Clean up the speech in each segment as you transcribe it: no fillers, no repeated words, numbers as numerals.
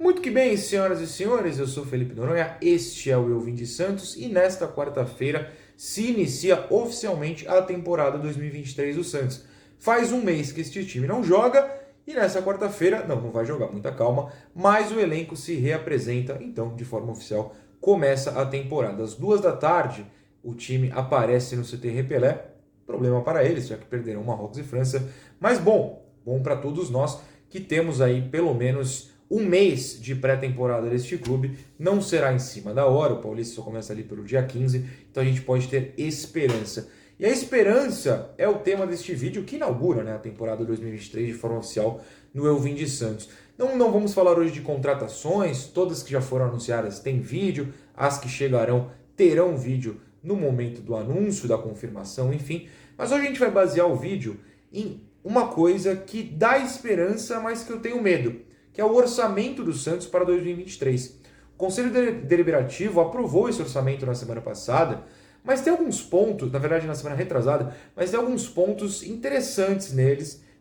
Muito que bem, senhoras e senhores, eu sou Felipe Noronha, este é o Eu Vim de Santos e nesta quarta-feira se inicia oficialmente a temporada 2023 do Santos. Faz um mês que este time não joga e nessa quarta-feira, não vai jogar, muita calma, mas o elenco se reapresenta, então de forma oficial começa a temporada. Às 14h o time aparece no CT Repelé, problema para eles, já que perderam Marrocos e França, mas bom para todos nós que temos aí pelo menos um mês de pré-temporada deste clube. Não será em cima da hora, o Paulista só começa ali pelo dia 15, então a gente pode ter esperança. E a esperança é o tema deste vídeo que inaugura, né, a temporada 2023 de forma oficial no Eu Vim de Santos. Não vamos falar hoje de contratações, todas que já foram anunciadas têm vídeo, as que chegarão terão vídeo no momento do anúncio, da confirmação, enfim. Mas hoje a gente vai basear o vídeo em uma coisa que dá esperança, mas que eu tenho medo, que é o orçamento do Santos para 2023. O Conselho Deliberativo aprovou esse orçamento na semana passada, mas tem alguns pontos, na verdade na semana retrasada, mas tem alguns pontos interessantes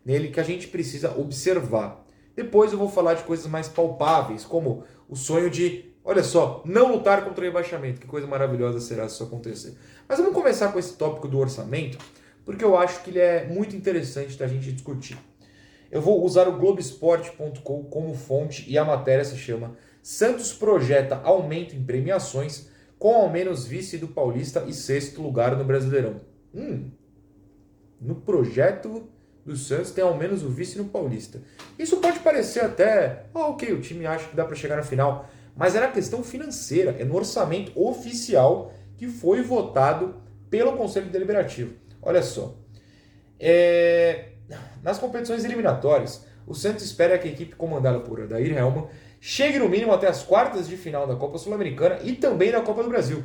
nele que a gente precisa observar. Depois eu vou falar de coisas mais palpáveis, como o sonho de, olha só, não lutar contra o rebaixamento. Que coisa maravilhosa será se isso acontecer. Mas vamos começar com esse tópico do orçamento, porque eu acho que ele é muito interessante da gente discutir. Eu vou usar o Globoesporte.com como fonte e a matéria se chama Santos projeta aumento em premiações com ao menos vice do Paulista e sexto lugar no Brasileirão. No projeto do Santos tem ao menos o vice no Paulista. Isso pode parecer até, ok, o time acha que dá para chegar na final, mas é na questão financeira, é no orçamento oficial que foi votado pelo Conselho Deliberativo. Olha só, nas competições eliminatórias, o Santos espera que a equipe comandada por Odair Hellmann chegue no mínimo até as quartas de final da Copa Sul-Americana e também da Copa do Brasil.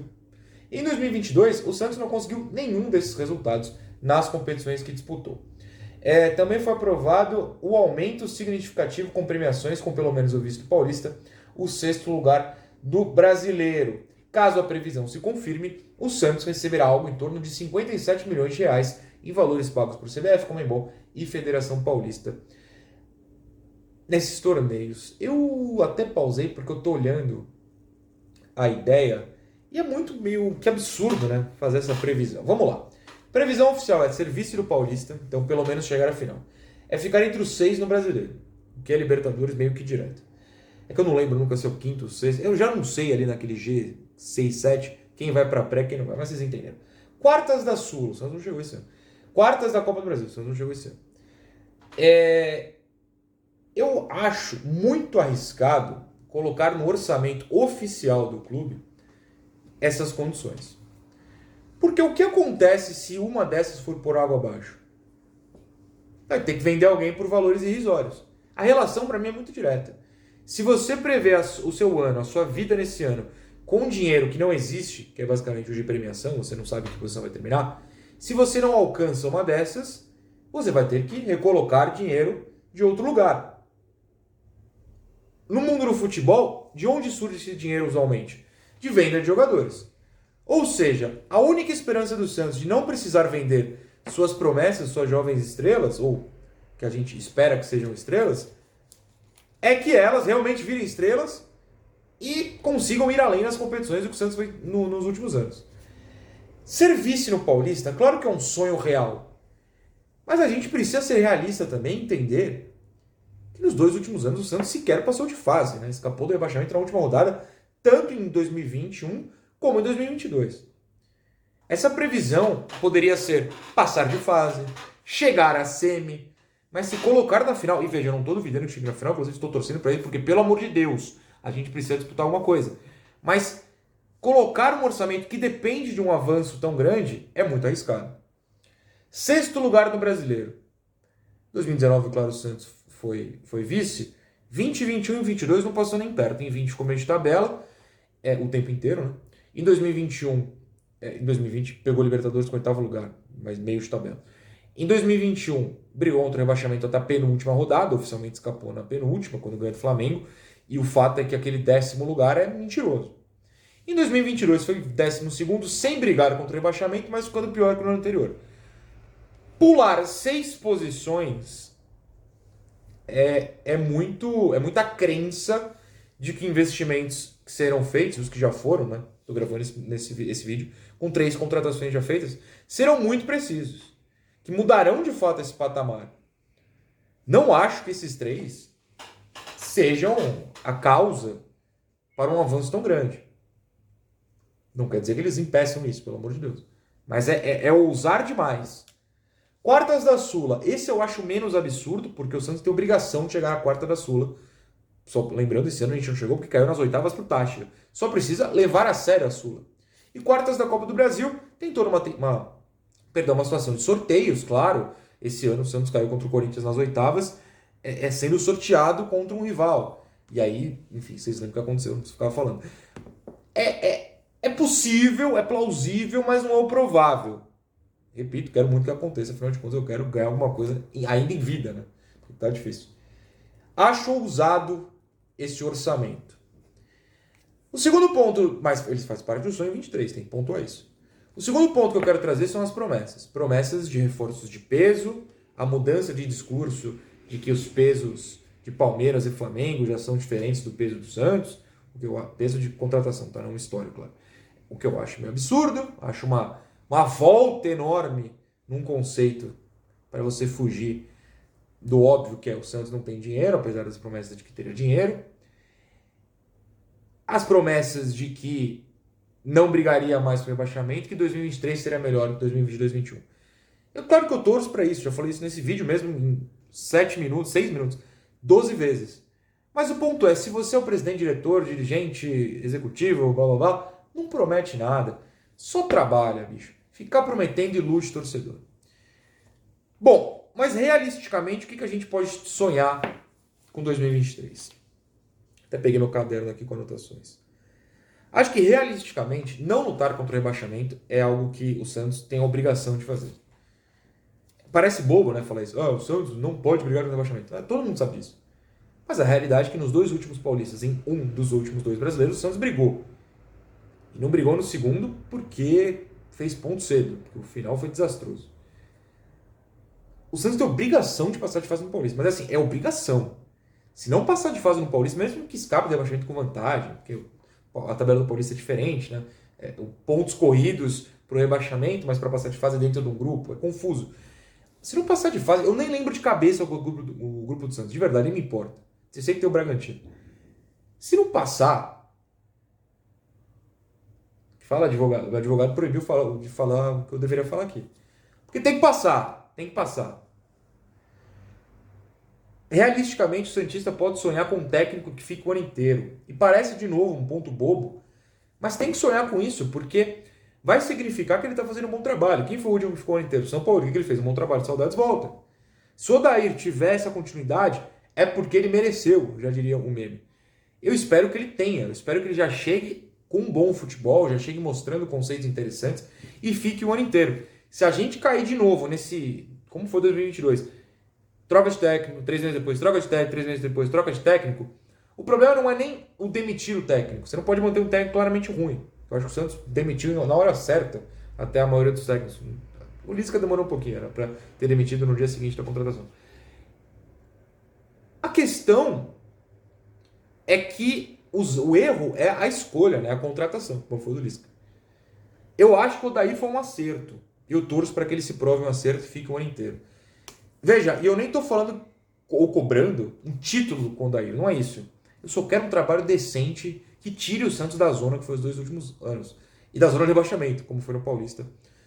Em 2022, o Santos não conseguiu nenhum desses resultados nas competições que disputou. Também foi aprovado o aumento significativo com premiações com pelo menos o vice do Paulista, o sexto lugar do Brasileiro. Caso a previsão se confirme, o Santos receberá algo em torno de 57 milhões de reais em valores pagos por CBF, Conmebol e Federação Paulista nesses torneios. Eu até pausei porque eu tô olhando a ideia e é muito meio que absurdo, né, fazer essa previsão. Vamos lá. Previsão oficial é ser vice do Paulista, então pelo menos chegar à final. É ficar entre os 6 no Brasileiro, que é Libertadores meio que direto. É que eu não lembro nunca se é o quinto ou sexto. Eu já não sei ali naquele G6, 7, quem vai pra pré, quem não vai, mas vocês entenderam. Quartas da Sul, o Santos não chegou esse ano. Quartas da Copa do Brasil, o Santos não chegou esse ano. Eu acho muito arriscado colocar no orçamento oficial do clube essas condições. Porque o que acontece se uma dessas for por água abaixo? Vai ter que vender alguém por valores irrisórios. A relação para mim é muito direta. Se você prevê o seu ano, a sua vida nesse ano, com dinheiro que não existe, que é basicamente o de premiação, você não sabe que posição vai terminar, se você não alcança uma dessas, você vai ter que recolocar dinheiro de outro lugar. No mundo do futebol, de onde surge esse dinheiro usualmente? De venda de jogadores. Ou seja, a única esperança do Santos de não precisar vender suas promessas, suas jovens estrelas, ou que a gente espera que sejam estrelas, é que elas realmente virem estrelas e consigam ir além nas competições do que o Santos foi nos últimos anos. Ser vice no Paulista, claro que é um sonho real, mas a gente precisa ser realista também e entender que nos 2 últimos anos o Santos sequer passou de fase, né? Escapou do rebaixamento na última rodada, tanto em 2021 como em 2022. Essa previsão poderia ser passar de fase, chegar à semi, mas se colocar na final, e veja, eu não estou duvidando que chegue na final, inclusive estou torcendo para ele, porque pelo amor de Deus, a gente precisa disputar alguma coisa. Mas colocar um orçamento que depende de um avanço tão grande é muito arriscado. Sexto lugar no Brasileiro. 2019, claro, o Santos foi vice. 20, 21 e 22 não passou nem perto. Em 20 ficou meio de tabela, o tempo inteiro, né? Em 2021, em 2020 pegou o Libertadores com o 8º lugar, mas meio de tabela. Em 2021, brigou contra o rebaixamento até a penúltima rodada, oficialmente escapou na penúltima, quando ganhou do Flamengo, e o fato é que aquele 10º lugar é mentiroso. Em 2022 foi 12º, sem brigar contra o rebaixamento, mas ficando pior que no ano anterior. Pular 6 posições é muita crença de que investimentos que serão feitos, os que já foram, né? Estou gravando esse vídeo, com 3 contratações já feitas, serão muito precisos, que mudarão de fato esse patamar. Não acho que esses 3 sejam a causa para um avanço tão grande. Não quer dizer que eles impeçam isso, pelo amor de Deus. Mas é ousar demais. Quartas da Sula. Esse eu acho menos absurdo, porque o Santos tem obrigação de chegar à quarta da Sula. Só lembrando, esse ano a gente não chegou porque caiu nas oitavas pro Táchira. Só precisa levar a sério a Sula. E quartas da Copa do Brasil tem toda uma situação de sorteios, claro. Esse ano o Santos caiu contra o Corinthians nas oitavas, sendo sorteado contra um rival. E aí, enfim, vocês lembram o que aconteceu, não preciso ficar falando. É possível, é plausível, mas não é o provável. Repito, quero muito que aconteça, afinal de contas eu quero ganhar alguma coisa ainda em vida, né? Porque tá difícil. Acho ousado esse orçamento. O segundo ponto, mas eles fazem parte do sonho 23, tem que pontuar isso. O segundo ponto que eu quero trazer são as promessas. Promessas de reforços de peso, a mudança de discurso de que os pesos de Palmeiras e Flamengo já são diferentes do peso do Santos, o peso de contratação, tá? Não histórico, claro. O que eu acho meio absurdo, acho uma volta enorme num conceito para você fugir do óbvio que é o Santos não tem dinheiro, apesar das promessas de que teria dinheiro. As promessas de que não brigaria mais pelo rebaixamento, que 2023 seria melhor que 2022 e 2021. Claro que eu torço para isso, já falei isso nesse vídeo mesmo em 7 minutos, 6 minutos, 12 vezes. Mas o ponto é, se você é o presidente, diretor, dirigente, executivo, blá blá blá, não promete nada. Só trabalha, bicho. Ficar prometendo ilude torcedor. Bom, mas realisticamente, o que a gente pode sonhar com 2023? Até peguei meu caderno aqui com anotações. Acho que realisticamente, não lutar contra o rebaixamento é algo que o Santos tem a obrigação de fazer. Parece bobo, né, falar isso. O Santos não pode brigar contra o rebaixamento. Todo mundo sabe disso. Mas a realidade é que nos 2 últimos paulistas, em um dos últimos 2 brasileiros, o Santos brigou. E não brigou no segundo porque fez ponto cedo, porque o final foi desastroso. O Santos tem obrigação de passar de fase no Paulista, mas assim, é obrigação. Se não passar de fase no Paulista, mesmo que escape do rebaixamento com vantagem, porque a tabela do Paulista é diferente, né? Pontos corridos para o rebaixamento, mas para passar de fase dentro de um grupo, é confuso. Se não passar de fase, eu nem lembro de cabeça o grupo do Santos, de verdade, nem me importa. Você sei que tem o Bragantino. Se não passar, fala advogado, o advogado proibiu de falar o que eu deveria falar aqui. Porque tem que passar, tem que passar. Realisticamente, o Santista pode sonhar com um técnico que fica o ano inteiro. E parece, de novo, um ponto bobo, mas tem que sonhar com isso, porque vai significar que ele está fazendo um bom trabalho. Quem foi o último que ficou o ano inteiro? São Paulo, o que ele fez? Um bom trabalho, saudades, volta. Se o Odair tiver essa continuidade, é porque ele mereceu, já diria o meme. Eu espero que ele tenha, eu espero que ele já chegue com um bom futebol, já chegue mostrando conceitos interessantes e fique o ano inteiro. Se a gente cair de novo nesse, como foi 2022, troca de técnico, 3 meses depois, troca de técnico, 3 meses depois, troca de técnico, o problema não é nem o demitir o técnico. Você não pode manter um técnico claramente ruim. Eu acho que o Santos demitiu na hora certa até a maioria dos técnicos. O Lisca demorou um pouquinho, era para ter demitido no dia seguinte da contratação. A questão é que o erro é a escolha, né? A contratação, como foi do Lisca. Eu acho que o Odair foi um acerto. E eu torço para que ele se prove um acerto e fique o ano inteiro. Veja, e eu nem estou falando ou cobrando um título com o Odair, não é isso. Eu só quero um trabalho decente que tire o Santos da zona que foi os 2 últimos anos. E da zona de rebaixamento, como foi no Paulista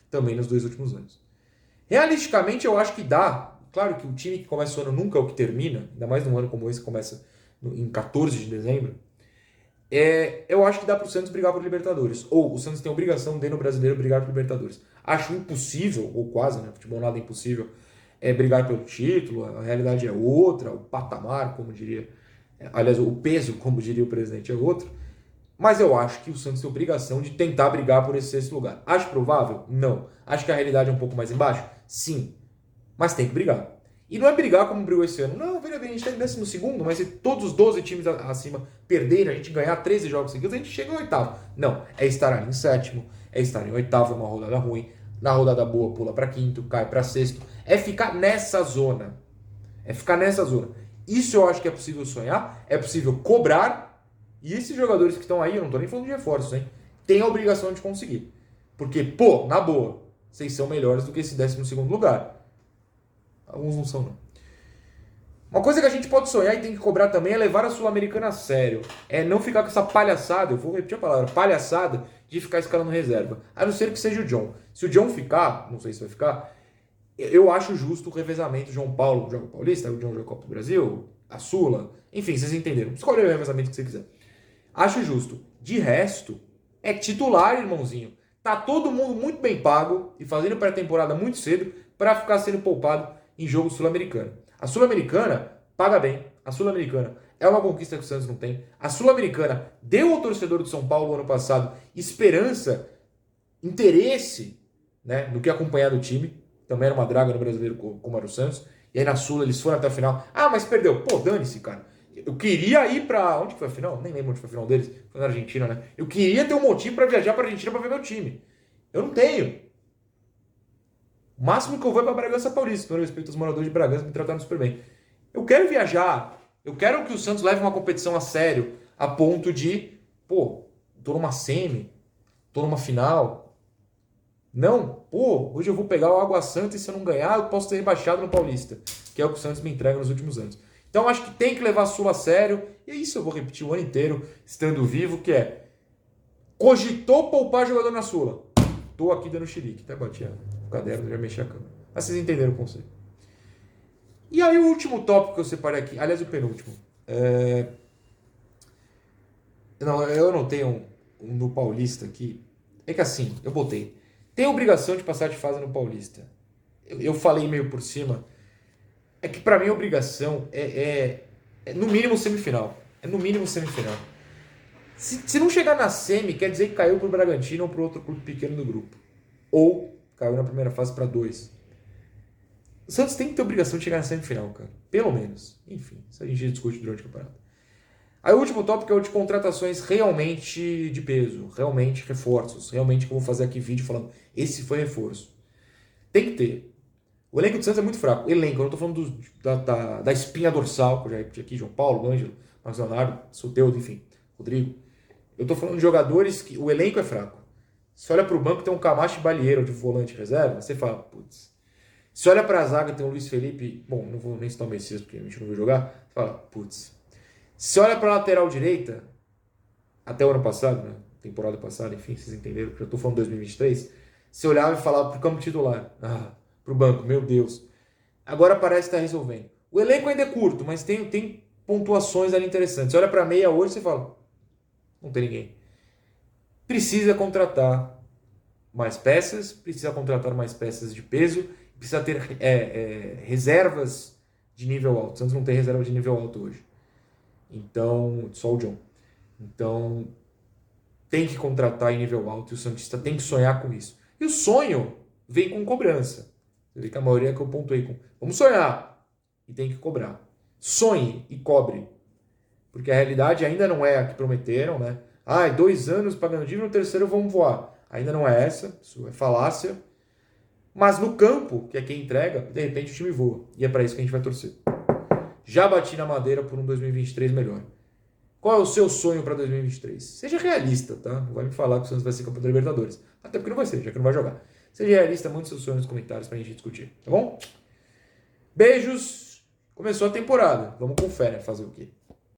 também nos 2 últimos anos. Realisticamente, eu acho que dá. Claro que o time que começa o ano nunca é o que termina, ainda mais num ano como esse que começa em 14 de dezembro. Eu acho que dá para o Santos brigar por Libertadores. Ou o Santos tem a obrigação de, no Brasileiro, brigar por Libertadores. Acho impossível, ou quase, né? Futebol nada é impossível, brigar pelo título. A realidade é outra, o patamar, como diria... aliás, o peso, como diria o presidente, é outro. Mas eu acho que o Santos tem a obrigação de tentar brigar por esse 6º lugar. Acho provável? Não. Acho que a realidade é um pouco mais embaixo? Sim. Mas tem que brigar. E não é brigar como brigou esse ano. Não, veja bem, a gente está em 12º, mas se todos os 12 times acima perderem, a gente ganhar 13 jogos seguidos, a gente chega em 8º. Não, é estar ali em 7º, é estar em 8º, uma rodada ruim. Na rodada boa, pula para 5º, cai para 6º. É ficar nessa zona. É ficar nessa zona. Isso eu acho que é possível sonhar, é possível cobrar, E esses jogadores que estão aí, eu não tô nem falando de reforços, hein? Tem a obrigação de conseguir. Porque, pô, na boa, vocês são melhores do que esse 12º lugar. Alguns não são, não. Uma coisa que a gente pode sonhar e tem que cobrar também é levar a Sul-Americana a sério. É não ficar com essa palhaçada, eu vou repetir a palavra, palhaçada, de ficar escalando reserva. A não ser que seja o John. Se o John ficar, não sei se vai ficar, eu acho justo o revezamento. João Paulo joga o Paulista, o John joga a Copa do Brasil, a Sula, enfim, vocês entenderam. Escolhe o revezamento que você quiser. Acho justo. De resto, é titular, irmãozinho. Tá todo mundo muito bem pago e fazendo pré-temporada muito cedo para ficar sendo poupado em jogo sul-americano. A Sul-Americana paga bem. A Sul-Americana é uma conquista que o Santos não tem. A Sul-Americana deu ao torcedor do São Paulo ano passado esperança, interesse, né, no que acompanhar do time. Também era uma draga no brasileiro como era o Santos. E aí na Sula eles foram até a final. Ah, mas perdeu. Pô, dane-se, cara. Eu queria ir pra... Onde foi a final? Nem lembro onde foi a final deles. Foi na Argentina, né? Eu queria ter um motivo pra viajar pra Argentina pra ver meu time. Eu não tenho. O máximo que eu vou é pra Bragança Paulista. Com respeito aos moradores de Bragança, me trataram super bem. Eu quero viajar. Eu quero que o Santos leve uma competição a sério. A ponto de... Pô, tô numa semi. Tô numa final. Não. Pô, hoje eu vou pegar o Água Santa e se eu não ganhar, eu posso ser rebaixado no Paulista. Que é o que o Santos me entrega nos últimos anos. Então acho que tem que levar a Sula a sério. E isso eu vou repetir o ano inteiro, estando vivo, que é... Cogitou poupar jogador na Sula. Tô aqui dando xerique. Até bati o caderno, já mexi a câmera. Mas vocês entenderam o conceito. E aí o último tópico que eu separei aqui, aliás o penúltimo. Não, eu não tenho um no Paulista aqui. É que assim, eu botei. Tem obrigação de passar de fase no Paulista. Eu falei meio por cima. É que pra mim a obrigação é no mínimo semifinal. É no mínimo semifinal. Se não chegar na semi, quer dizer que caiu pro Bragantino ou pro outro clube pequeno do grupo. Ou caiu na primeira fase para 2. O Santos tem que ter obrigação de chegar na semifinal, cara. Pelo menos. Enfim, isso a gente discute durante o campeonato. Aí o último tópico é o de contratações realmente de peso. Realmente reforços. Realmente que eu vou fazer aqui vídeo falando, esse foi reforço. Tem que ter. O elenco do Santos é muito fraco. Elenco, eu não tô falando da espinha dorsal, que eu já repeti aqui, João Paulo, Ângelo, Marcos Leonardo, Soteldo, enfim, Rodrigo. Eu tô falando de jogadores que o elenco é fraco. Você olha pro banco, tem um Camacho e Balieiro de volante reserva, você fala, putz. Se olha pra zaga, tem o Luiz Felipe, bom, não vou nem citar o Messias, porque a gente não viu jogar, você fala, putz. Se olha pra lateral direita, até o ano passado, né, temporada passada, enfim, vocês entenderam, porque eu tô falando 2023, você olhava e falava pro campo titular, pro banco, meu Deus. Agora parece que tá resolvendo. O elenco ainda é curto, mas tem pontuações ali interessantes. Você olha pra meia hoje, você fala, não tem ninguém. Precisa contratar mais peças, precisa contratar mais peças de peso, precisa ter reservas de nível alto. O Santos não tem reserva de nível alto hoje. Então, só o John. Então, tem que contratar em nível alto e o Santista tem que sonhar com isso. E o sonho vem com cobrança. Você vê que a maioria que eu pontuei com, vamos sonhar e tem que cobrar. Sonhe e cobre. Porque a realidade ainda não é a que prometeram, né? 2 anos pagando dívida, no terceiro vamos voar. Ainda não é essa, isso é falácia. Mas no campo, que é quem entrega, de repente o time voa. E é para isso que a gente vai torcer. Já bati na madeira por um 2023 melhor. Qual é o seu sonho para 2023? Seja realista, tá? Não vai me falar que o Santos vai ser campeão da Libertadores. Até porque não vai ser, já que não vai jogar. Seja realista, mande seus sonhos nos comentários pra gente discutir, tá bom? Beijos! Começou a temporada. Vamos com fé, né? Fazer o quê?